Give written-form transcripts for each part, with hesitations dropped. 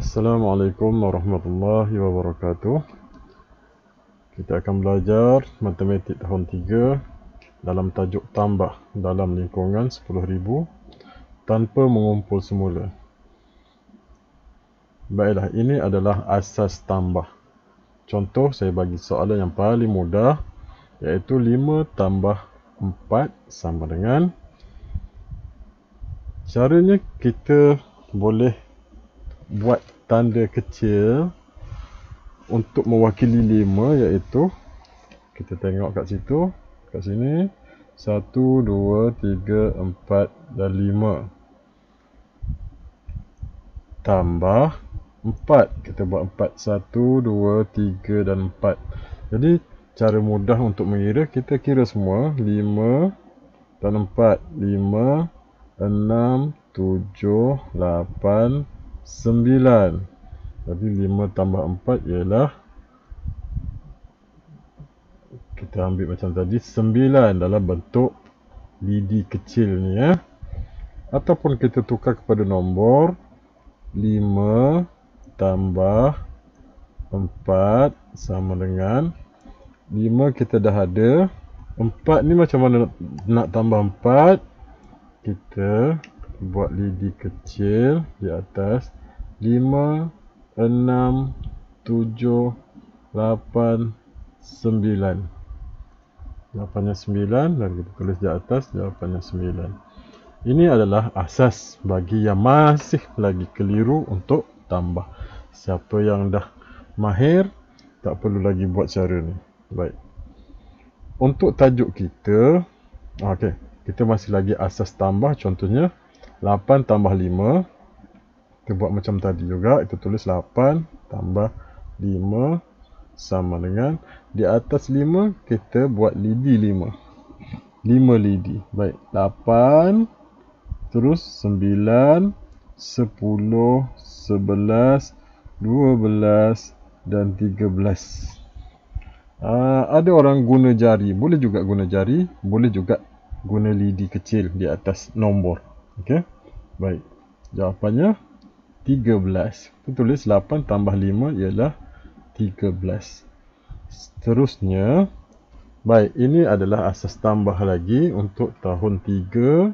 Assalamualaikum warahmatullahi wabarakatuh. Kita akan belajar matematik tahun 3 dalam tajuk tambah dalam lingkungan 10,000 tanpa mengumpul semula. Baiklah, ini adalah asas tambah. Contoh, saya bagi soalan yang paling mudah, iaitu 5 tambah 4 sama dengan. Caranya kita boleh buat tanda kecil untuk mewakili 5, iaitu kita tengok kat situ, kat sini 1, 2, 3, 4 dan 5 tambah 4. Kita buat 4, 1, 2, 3 dan 4. Jadi cara mudah untuk mengira, kita kira semua 5 dan 4, 5, 6, 7, 8, 9. Jadi 5 tambah 4 ialah, kita ambil macam tadi, 9 dalam bentuk lidi kecil ni ya. Ataupun kita tukar kepada nombor 5 tambah 4 sama dengan 5 kita dah ada. 4 ni macam mana nak tambah 4? Kita buat lidi kecil di atas 5, 6, 7, 8, 9. Jawapannya 9 dan kita tulis di atas jawapannya 9. Ini adalah asas bagi yang masih lagi keliru untuk tambah. Siapa yang dah mahir, tak perlu lagi buat cara ni. Baik. Untuk tajuk kita, okey, kita masih lagi asas tambah. Contohnya 8 tambah 5. Kita buat macam tadi juga. Kita tulis 8 tambah 5 sama dengan, di atas 5 kita buat lidi 5. 5 lidi. Baik. 8, terus 9, 10, 11, 12 dan 13. Ada orang guna jari. Boleh juga guna jari. Boleh juga guna lidi kecil di atas nombor. Okey. Baik. Jawapannya 13. Kita tulis 8 tambah 5 ialah 13. Seterusnya, baik, ini adalah asas tambah lagi untuk tahun 3.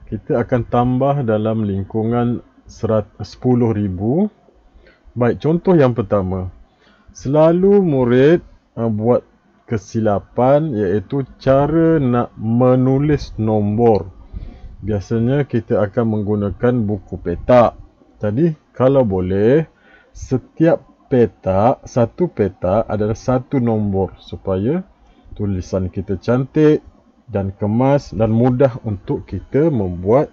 Kita akan tambah dalam lingkungan 10,000. Baik, contoh yang pertama. Selalu murid buat kesilapan, iaitu cara nak menulis nombor. Biasanya kita akan menggunakan buku petak. Jadi, kalau boleh, setiap petak, satu petak adalah satu nombor, supaya tulisan kita cantik dan kemas dan mudah untuk kita membuat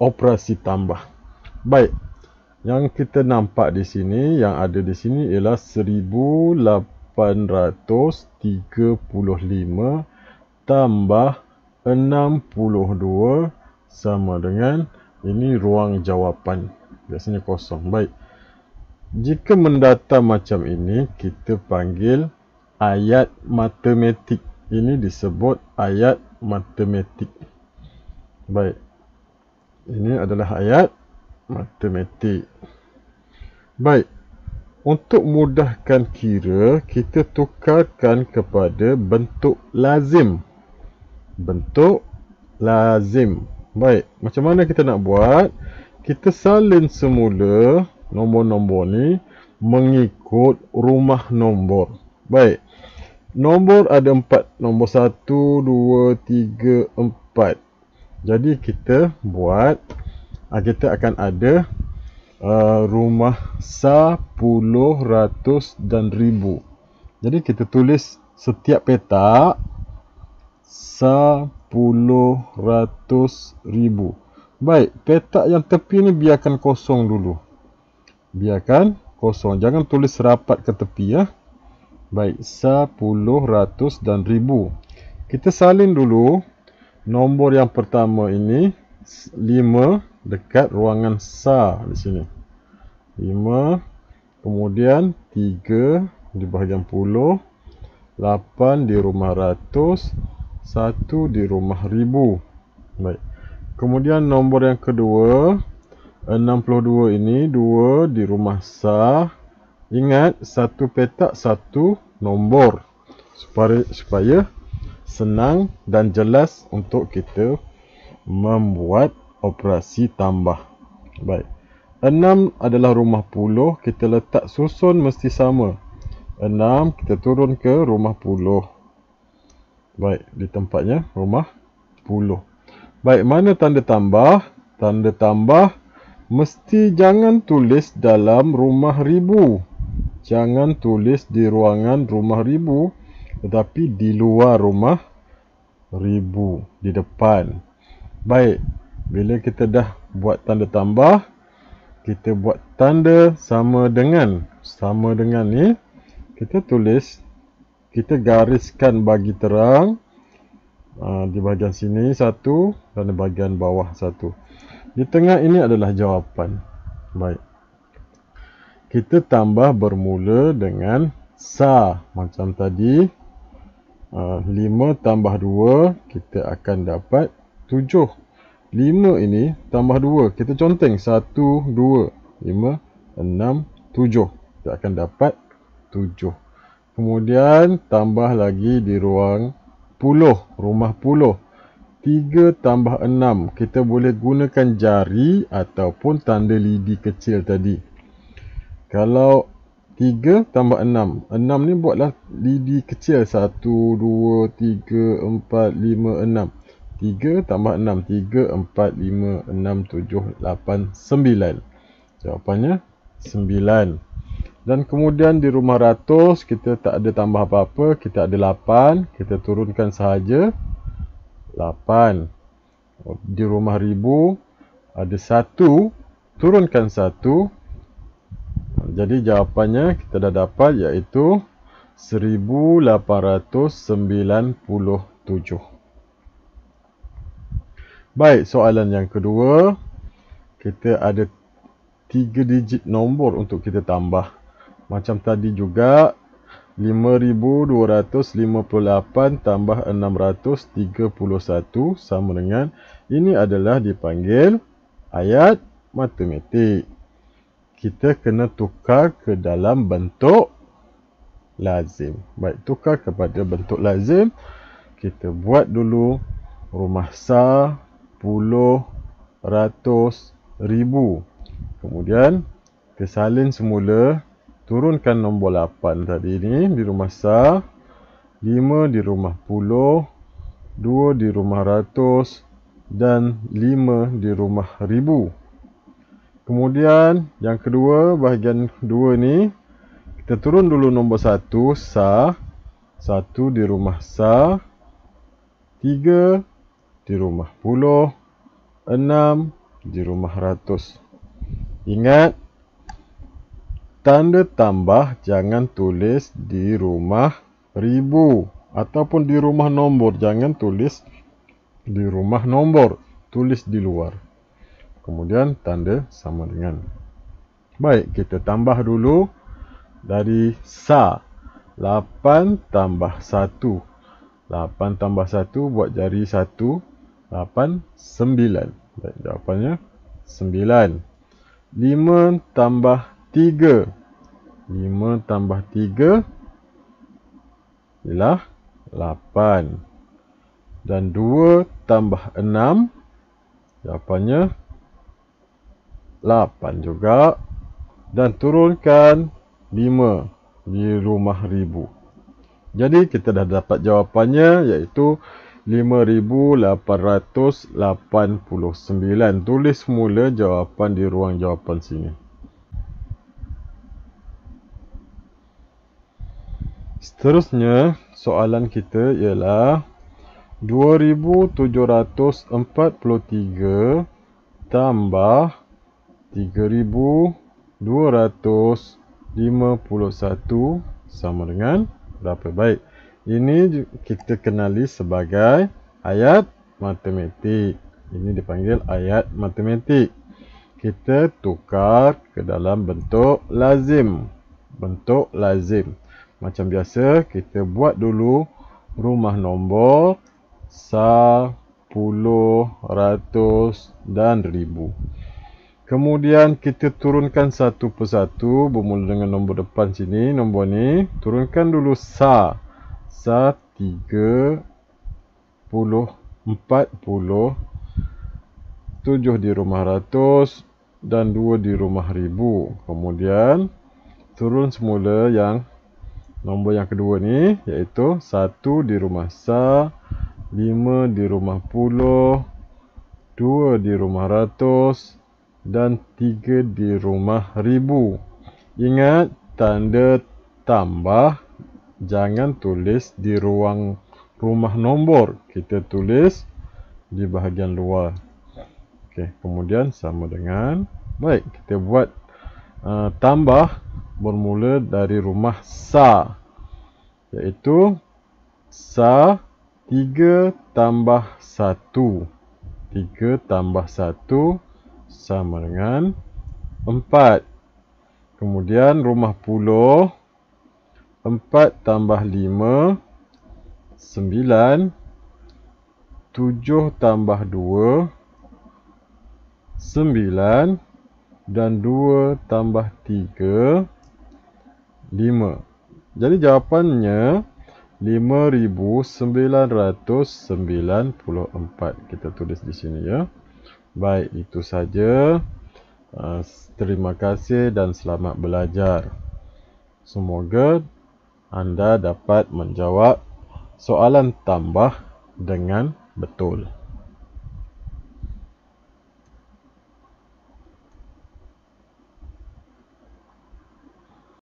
operasi tambah. Baik, yang kita nampak di sini, yang ada di sini ialah 1835 tambah 62 sama dengan, ini ruang jawapan. Biasanya kosong. Baik. Jika mendata macam ini, kita panggil ayat matematik. Ini disebut ayat matematik. Baik. Ini adalah ayat matematik. Baik. Untuk mudahkan kira, kita tukarkan kepada bentuk lazim. Bentuk lazim. Baik. Macam mana kita nak buat? Kita salin semula nombor-nombor ni mengikut rumah nombor. Baik. Nombor ada 4. Nombor 1, 2, 3, 4. Jadi kita buat, kita akan ada rumah 10, ratus dan ribu. Jadi kita tulis setiap petak 10, ratus, ribu. Baik, petak yang tepi ni biarkan kosong dulu. Biarkan kosong. Jangan tulis rapat ke tepi ya. Baik, 10, ratus dan ribu. Kita salin dulu. Nombor yang pertama ini 5 dekat ruangan sa di sini. 5, kemudian 3 di bahagian puluh, 8 di rumah ratus, 1 di rumah ribu. Baik. Kemudian nombor yang kedua 62 ini 2 di rumah sah. Ingat, satu petak satu nombor supaya senang dan jelas untuk kita membuat operasi tambah. Baik. 6 adalah rumah puluh, kita letak susun mesti sama. 6 kita turun ke rumah puluh. Baik, di tempatnya rumah puluh. Baik, mana tanda tambah? Tanda tambah mesti jangan tulis dalam rumah ribu. Jangan tulis di ruangan rumah ribu, tetapi di luar rumah ribu, di depan. Baik, bila kita dah buat tanda tambah, kita buat tanda sama dengan ni. Kita tulis, kita gariskan bagi terang. Di bahagian sini satu dan di bahagian bawah satu. Di tengah ini adalah jawapan. Baik. Kita tambah bermula dengan sa. Macam tadi. 5 tambah 2. Kita akan dapat 7. 5 ini tambah 2. Kita conteng. 1, 2, 5, 6, 7. Kita akan dapat 7. Kemudian tambah lagi di ruang puluh. Rumah puluh. 3 tambah 6. Kita boleh gunakan jari ataupun tanda lidi kecil tadi. Kalau 3 tambah 6. 6 ni buatlah lidi kecil. 1, 2, 3, 4, 5, 6. 3 tambah 6. 3, 4, 5, 6, 7, 8, 9. Jawapannya 9. Dan kemudian di rumah ratus, kita tak ada tambah apa-apa. Kita ada 8. Kita turunkan sahaja 8. Di rumah ribu, ada 1. Turunkan 1. Jadi jawapannya kita dah dapat, iaitu 1897. Baik, soalan yang kedua. Kita ada 3 digit nombor untuk kita tambah. Macam tadi juga, 5258 tambah 631 sama dengan, ini adalah dipanggil ayat matematik. Kita kena tukar ke dalam bentuk lazim. Baik, tukar kepada bentuk lazim. Kita buat dulu rumah sah, puluh, ratus, ribu. Kemudian, kita salin semula. Turunkan nombor 8 tadi ni di rumah sah. 5 di rumah puluh. 2 di rumah ratus. Dan 5 di rumah ribu. Kemudian, yang kedua, bahagian kedua ni, kita turun dulu nombor 1, sah. 1 di rumah sah. 3 di rumah puluh. 6 di rumah ratus. Ingat, tanda tambah jangan tulis di rumah ribu. Ataupun di rumah nombor. Jangan tulis di rumah nombor. Tulis di luar. Kemudian tanda sama dengan. Baik, kita tambah dulu dari sa. 8 tambah 1. 8 tambah 1 buat jari 1. 8, 9. Baik, jawapannya 9. 5 tambah 3. 5 tambah 3 ialah 8. Dan 2 tambah 6. Jawapannya 8 juga. Dan turunkan 5 di rumah ribu. Jadi kita dah dapat jawapannya, iaitu 5889. Tulis semula jawapan di ruang jawapan sini. Seterusnya, soalan kita ialah 2743 tambah 3251 sama dengan berapa? Baik, ini kita kenali sebagai ayat matematik. Ini dipanggil ayat matematik. Kita tukar ke dalam bentuk lazim. Bentuk lazim. Macam biasa, kita buat dulu rumah nombor, sah, puluh, ratus dan ribu. Kemudian kita turunkan satu persatu, bermula dengan nombor depan sini, nombor ni. Turunkan dulu sa. Sa 30, 40, 7 di rumah ratus dan 2 di rumah ribu. Kemudian turun semula yang nombor yang kedua ni, iaitu 1 di rumah sa, 5 di rumah puluh, 2 di rumah ratus dan 3 di rumah ribu. Ingat, tanda tambah jangan tulis di ruang rumah nombor. Kita tulis di bahagian luar. Okey, kemudian sama dengan, baik, kita buat tambah bermula dari rumah sa, iaitu sa 3 tambah 1. 3 tambah 1 sama dengan 4. Kemudian rumah puluh, 4 tambah 5, 9. 7 tambah 2, 9. Dan 2 tambah 3, 5. Jadi jawapannya 5,994. Kita tulis di sini ya. Baik, itu saja. Terima kasih dan selamat belajar. Semoga anda dapat menjawab soalan tambah dengan betul.